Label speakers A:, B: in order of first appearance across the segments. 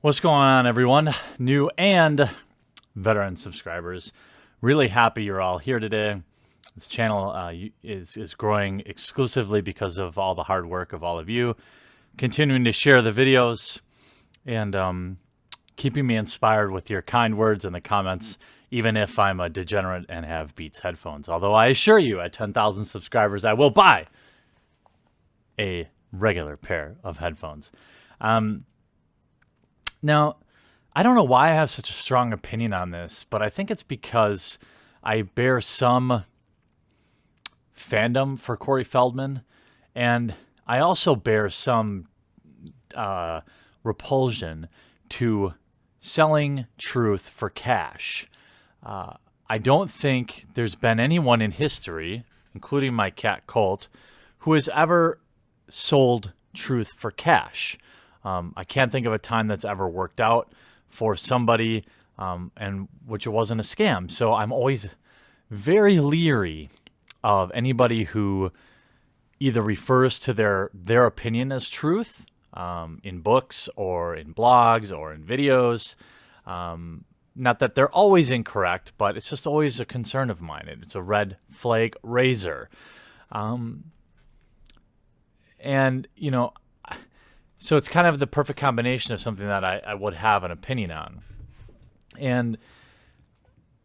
A: What's going on, everyone? New and veteran subscribers. Really happy you're all here today. This channel is growing exclusively because of all the hard work of all of you, continuing to share the videos and keeping me inspired with your kind words in the comments, even if I'm a degenerate and have Beats headphones. Although I assure you, at 10,000 subscribers, I will buy a regular pair of headphones. Now, I don't know why I have such a strong opinion on this, but I think it's because I bear some fandom for Cory Feldman, and I also bear some repulsion to selling truth for cash. I don't think there's been anyone in history, including my cat Colt, who has ever sold truth for cash. I can't think of a time that's ever worked out for somebody, and which it wasn't a scam. So I'm always very leery of anybody who either refers to their opinion as truth in books or in blogs or in videos. Not that they're always incorrect, but it's just always a concern of mine. It's a red flag raiser. And, you know, so it's kind of the perfect combination of something that I would have an opinion on. And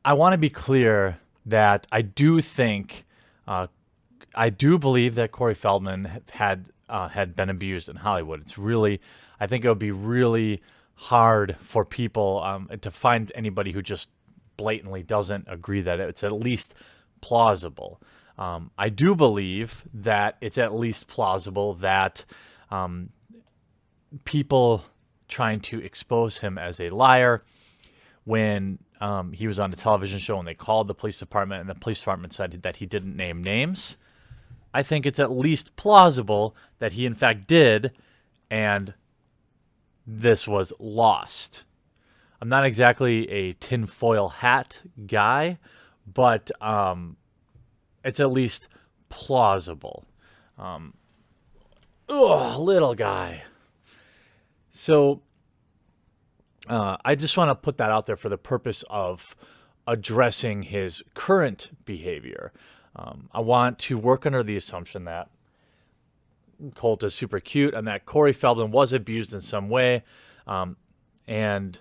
A: I want to be clear that I do think, I do believe that Cory Feldman had been abused in Hollywood. It's really, I think it would be really hard for people to find anybody who just blatantly doesn't agree that it's at least plausible. I do believe that it's at least plausible that people trying to expose him as a liar when he was on a television show and they called the police department and the police department said that he didn't name names. I think it's at least plausible that he in fact did, and this was lost. I'm not exactly a tinfoil hat guy, but it's at least plausible. Little guy. So I just want to put that out there for the purpose of addressing his current behavior. I want to work under the assumption that Colt is super cute and that Cory Feldman was abused in some way, and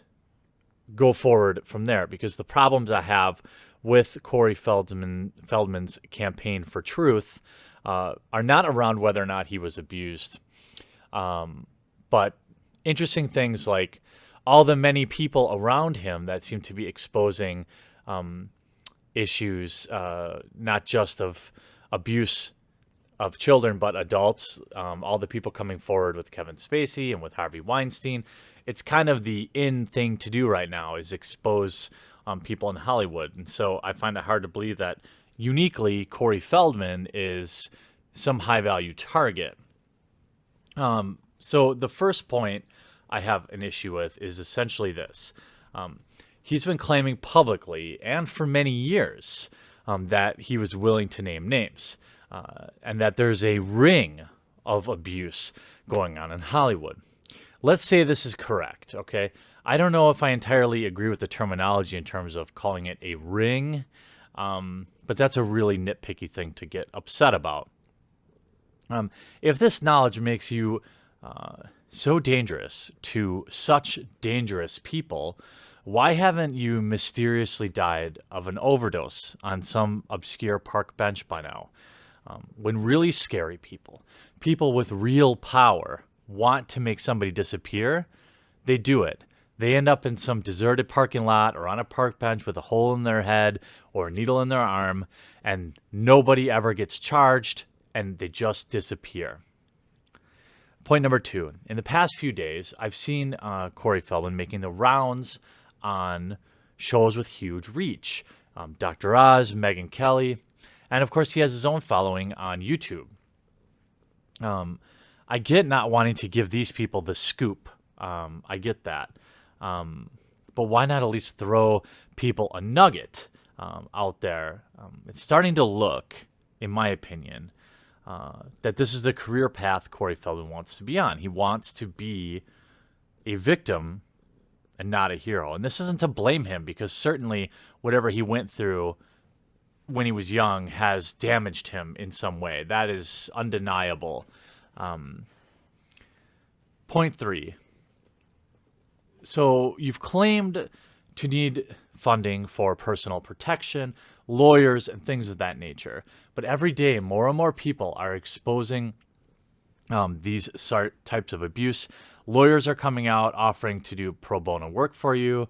A: go forward from there, because the problems I have with Cory Feldman's campaign for truth are not around whether or not he was abused, but interesting things like all the many people around him that seem to be exposing issues, not just of abuse of children, but adults, all the people coming forward with Kevin Spacey and with Harvey Weinstein. It's kind of the in thing to do right now, is expose people in Hollywood. And so I find it hard to believe that uniquely Cory Feldman is some high value target. So the first point I have an issue with is essentially this. He's been claiming publicly and for many years that he was willing to name names, and that there's a ring of abuse going on in Hollywood. Let's say this is correct, okay? I don't know if I entirely agree with the terminology in terms of calling it a ring, but that's a really nitpicky thing to get upset about. If this knowledge makes you so dangerous to such dangerous people, why haven't you mysteriously died of an overdose on some obscure park bench by now? When really scary people with real power, want to make somebody disappear, they do it. They end up in some deserted parking lot or on a park bench with a hole in their head or a needle in their arm, and nobody ever gets charged, and they just disappear. Point number two. In the past few days, I've seen Cory Feldman making the rounds on shows with huge reach. Dr. Oz, Megyn Kelly, and of course he has his own following on YouTube. I get not wanting to give these people the scoop. I get that. But why not at least throw people a nugget out there? It's starting to look, in my opinion, that this is the career path Cory Feldman wants to be on. He wants to be a victim and not a hero. And this isn't to blame him, because certainly whatever he went through when he was young has damaged him in some way. That is undeniable. Point 3. So you've claimed to need funding for personal protection, lawyers, and things of that nature. But every day, more and more people are exposing these types of abuse. Lawyers are coming out offering to do pro bono work for you.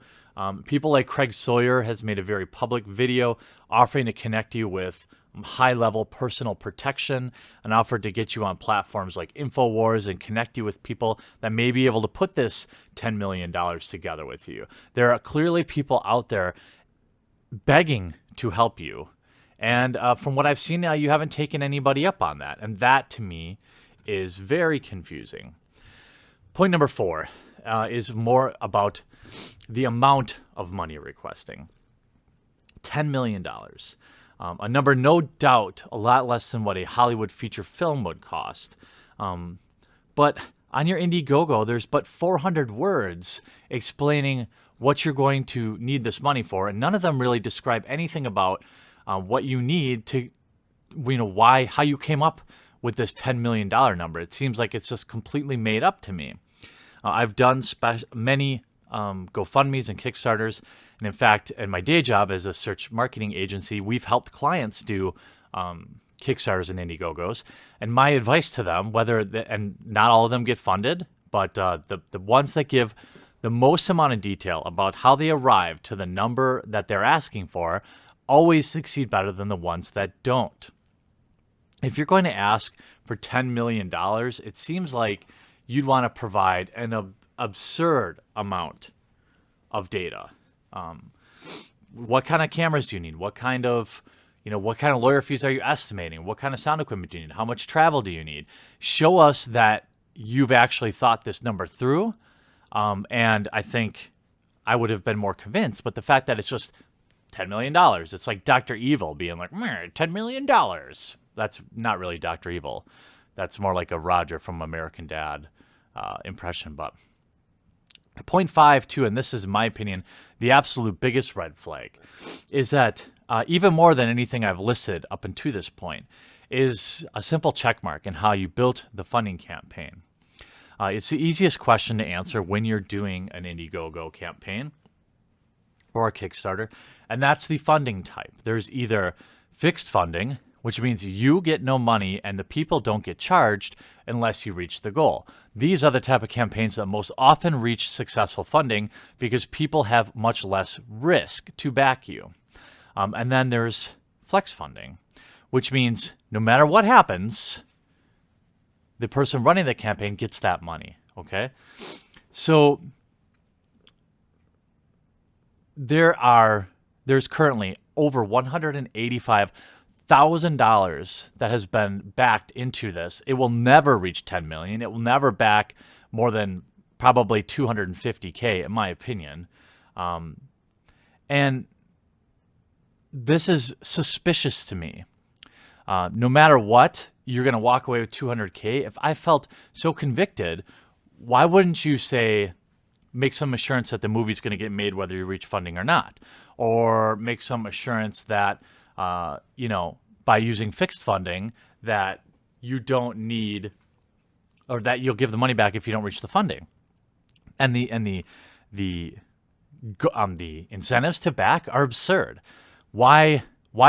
A: People like Craig Sawyer has made a very public video offering to connect you with high-level personal protection, and offered to get you on platforms like InfoWars and connect you with people that may be able to put this $10 million together with you. There are clearly people out there begging to help you. And from what I've seen now, you haven't taken anybody up on that. And that, to me, is very confusing. Point number 4 is more about the amount of money you're requesting. $10 million. A number, no doubt, a lot less than what a Hollywood feature film would cost. But on your Indiegogo, there's but 400 words explaining what you're going to need this money for, and none of them really describe anything about what you need to, how you came up with this $10 million number. It seems like it's just completely made up to me. I've done many GoFundMes and Kickstarters. And in fact, in my day job as a search marketing agency, we've helped clients do Kickstarters and Indiegogos. And my advice to them, and not all of them get funded, but the ones that give the most amount of detail about how they arrive to the number that they're asking for always succeed better than the ones that don't. If you're going to ask for $10 million, it seems like you'd want to provide an absurd amount of data. What kind of cameras do you need? What kind of lawyer fees are you estimating? What kind of sound equipment do you need? How much travel do you need? Show us that you've actually thought this number through. And I think I would have been more convinced. But the fact that it's just $10 million, it's like Dr. Evil being like, $10 million. That's not really Dr. Evil. That's more like a Roger from American Dad impression. But point 5, too, and this is my opinion, the absolute biggest red flag, is that even more than anything I've listed up until this point, is a simple check mark in how you built the funding campaign. It's the easiest question to answer when you're doing an Indiegogo campaign or a Kickstarter, and that's the funding type. There's either fixed funding, which means you get no money and the people don't get charged unless you reach the goal. These are the type of campaigns that most often reach successful funding because people have much less risk to back you. And then there's flex funding, which means no matter what happens, the person running the campaign gets that money, okay? So there's currently over $185,000 that has been backed into this. It will never reach 10 million. It will never back more than probably 250K, in my opinion. And this is suspicious to me. No matter what, you're going to walk away with 200K. If I felt so convicted, why wouldn't you say, make some assurance that the movie's going to get made whether you reach funding or not? Or make some assurance that, by using fixed funding, that you don't need, or that you'll give the money back if you don't reach the funding. And the incentives to back are absurd. Why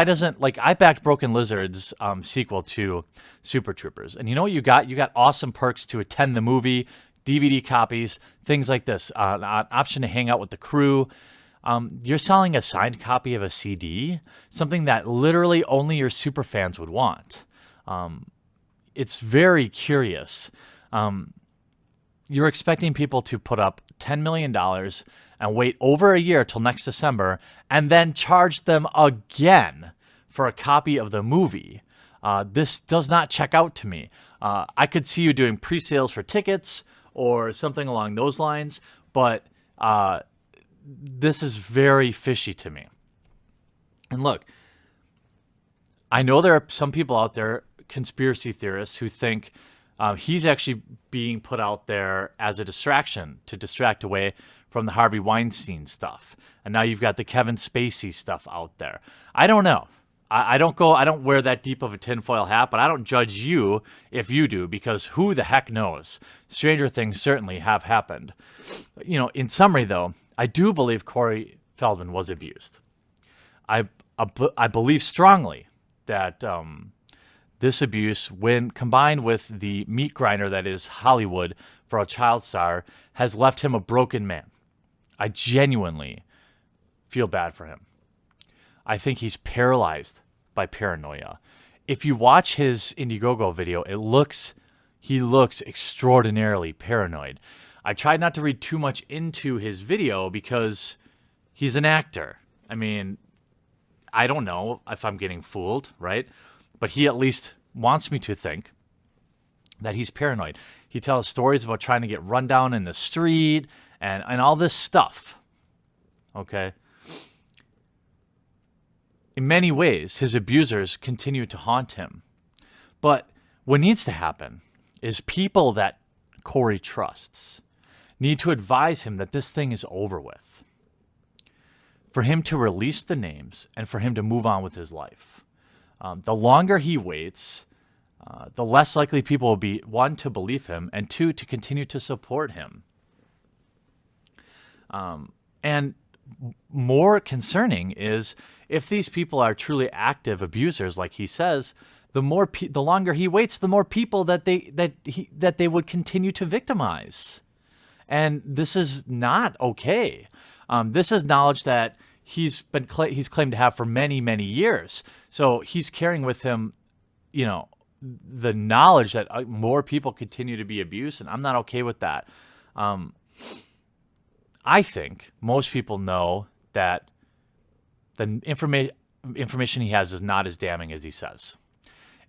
A: doesn't, I backed Broken Lizard's sequel to Super Troopers, and you know what you got? You got awesome perks to attend the movie, DVD copies, things like this, an option to hang out with the crew. You're selling a signed copy of a CD, something that literally only your super fans would want. It's very curious. You're expecting people to put up $10 million and wait over a year till next December and then charge them again for a copy of the movie. This does not check out to me. I could see you doing pre-sales for tickets or something along those lines, but this is very fishy to me. And look, I know there are some people out there, conspiracy theorists, who think he's actually being put out there as a distraction to distract away from the Harvey Weinstein stuff. And now you've got the Kevin Spacey stuff out there. I don't know. I don't wear that deep of a tinfoil hat, but I don't judge you if you do, because who the heck knows? Stranger things certainly have happened. In summary, though, I do believe Cory Feldman was abused. I believe strongly that this abuse, when combined with the meat grinder that is Hollywood for a child star, has left him a broken man. I genuinely feel bad for him. I think he's paralyzed by paranoia. If you watch his Indiegogo video, he looks extraordinarily paranoid. I tried not to read too much into his video because he's an actor. I mean, I don't know if I'm getting fooled, right? But he at least wants me to think that he's paranoid. He tells stories about trying to get run down in the street and all this stuff. Okay? In many ways, his abusers continue to haunt him. But what needs to happen is people that Cory trusts need to advise him that this thing is over with, for him to release the names and for him to move on with his life. The longer he waits, the less likely people will be, one, to believe him, and two, to continue to support him. And more concerning is if these people are truly active abusers, like he says, the longer he waits, the more people that they would continue to victimize. And this is not okay. This is knowledge that he's claimed to have for many, many years. So he's carrying with him, the knowledge that more people continue to be abused, and I'm not okay with that. I think most people know that the information he has is not as damning as he says.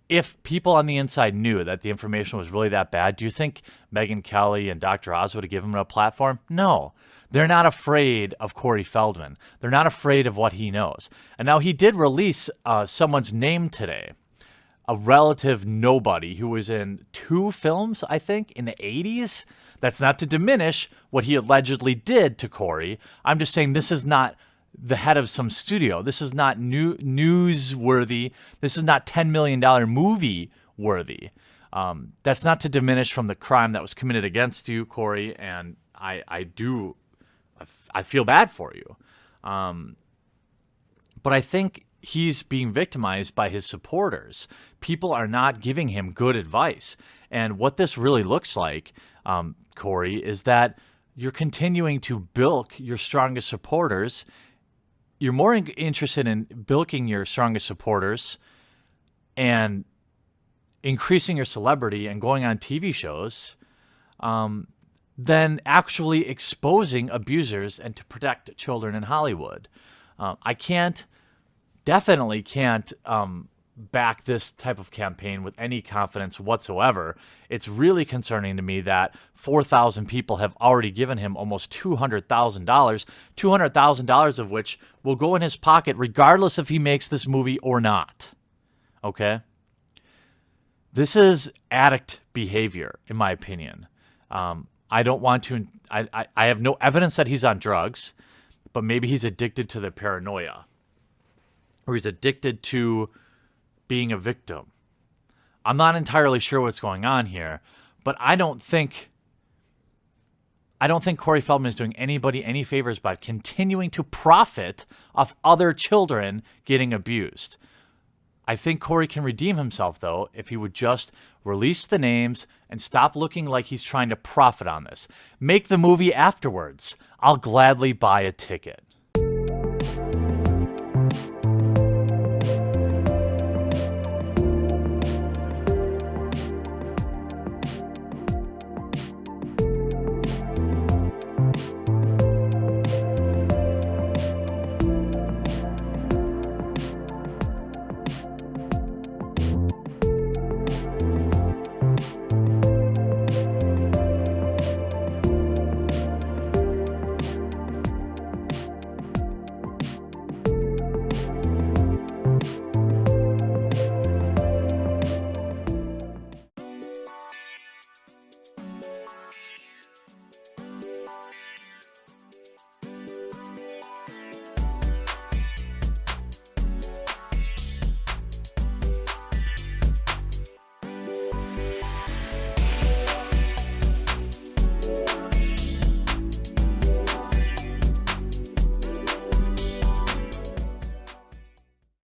A: If people on the inside knew that the information was really that bad, do you think Megyn Kelly and Dr. Oz would have given him a platform? No. They're not afraid of Cory Feldman. They're not afraid of what he knows. And now he did release someone's name today, a relative nobody who was in 2 films, I think, in the 80s. That's not to diminish what he allegedly did to Cory. I'm just saying this is not the head of some studio. This is not newsworthy. This is not $10 million movie worthy. That's not to diminish from the crime that was committed against you, Cory, and I feel bad for you. But I think he's being victimized by his supporters. People are not giving him good advice. And what this really looks like, Cory, is that you're continuing to bilk your strongest supporters. You're more interested in bilking your strongest supporters and increasing your celebrity and going on TV shows than actually exposing abusers and to protect children in Hollywood. I definitely can't back this type of campaign with any confidence whatsoever. It's really concerning to me that 4,000 people have already given him almost $200,000, $200,000 of which will go in his pocket regardless if he makes this movie or not. Okay? This is addict behavior, in my opinion. I don't want to... I have no evidence that he's on drugs, but maybe he's addicted to the paranoia. Or he's addicted to being a victim. I'm not entirely sure what's going on here, but I don't think Cory Feldman is doing anybody any favors by continuing to profit off other children getting abused. I think Cory can redeem himself, though, if he would just release the names and stop looking like he's trying to profit on this. Make the movie afterwards. I'll gladly buy a ticket.